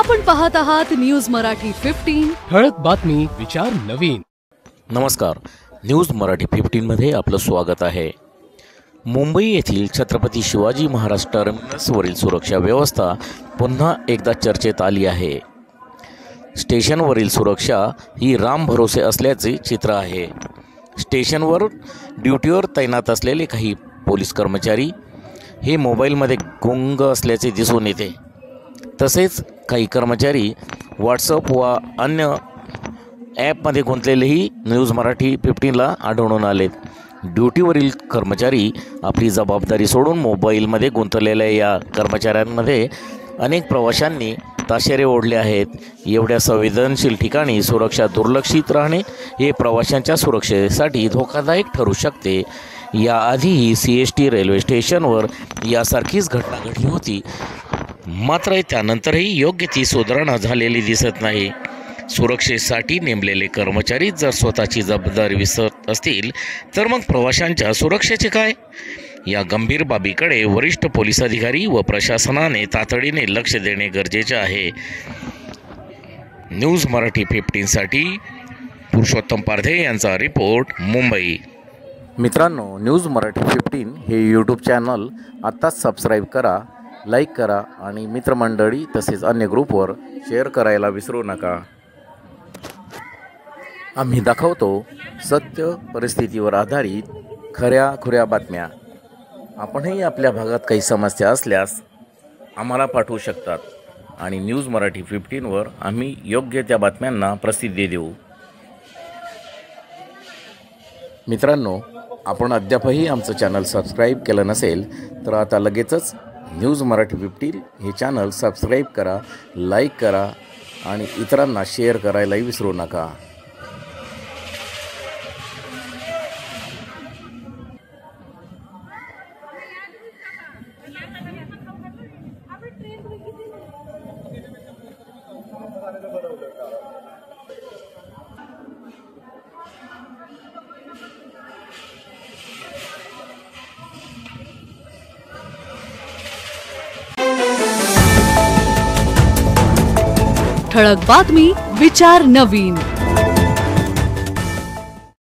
आपण पाहत आहात न्यूज मराठी 15 ठळक बातमी विचार नवीन। नमस्कार, न्यूज मराठी 15 मध्ये आपलं स्वागत आहे। मुंबई येथील छत्रपती शिवाजी महाराज टर्मिनसवरील सुरक्षा व्यवस्था पुन्हा एकदा चर्चेत आली आहे। स्टेशनवरील सुरक्षा ही राम भरोसे असल्याचे चित्र आहे। स्टेशनवर ड्युटीवर तैनात असलेले काही पोलीस कर्मचारी हे मोबाईलमध्ये गुंग असल्याचे दिसून येते। तसेच काही कर्मचारी व्हॉट्सअप व अन्य ॲपमध्ये गुंतलेलेही न्यूज मराठी 15ला आढळून आलेत। ड्युटीवरील कर्मचारी आपली जबाबदारी सोडून मोबाईलमध्ये गुंतलेल्या या कर्मचाऱ्यांमध्ये अनेक प्रवाशांनी ताशेरे ओढले आहेत। एवढ्या संवेदनशील ठिकाणी सुरक्षा दुर्लक्षित राहणे हे प्रवाशांच्या सुरक्षेसाठी धोकादायक ठरू शकते। याआधीही CST रेल्वे स्टेशनवर यासारखीच घटना घडली होती, मात्र त्यानंतरही योग्य ती सुधारणा झालेली दिसत नाही। सुरक्षेसाठी नेमलेले कर्मचारी जर स्वतःची जबाबदारी विसरत असतील तर मग प्रवाशांच्या सुरक्षेचे काय? या गंभीर बाबीकडे वरिष्ठ पोलीस अधिकारी व प्रशासनाने तातडीने लक्ष देणे गरजेचे आहे। न्यूज मराठी 15साठी पुरुषोत्तम पारधे यांचा रिपोर्ट, मुंबई। मित्रांनो, न्यूज मराठी 15 हे यूट्यूब चॅनल आत्ताच सबस्क्राईब करा, लाईक करा आणि मित्रमंडळी तसेच अन्य ग्रुपवर शेअर करायला विसरू नका। आम्ही दाखवतो सत्य परिस्थितीवर आधारित खऱ्या बातम्या। आपणही आपल्या भागात काही समस्या असल्यास आम्हाला पाठवू शकतात आणि न्यूज मराठी 15वर आम्ही योग्य त्या बातम्यांना प्रसिद्धी देऊ। मित्रांनो, आपण अद्यापही आमचं चॅनल सबस्क्राईब केलं नसेल तर आता लगेचच न्यूज मराठी 15 हे चॅनल सबस्क्राईब करा, लाईक करा आणि इतरांना शेअर करायलाही विसरू नका। ठळक बातमी विचार नवीन।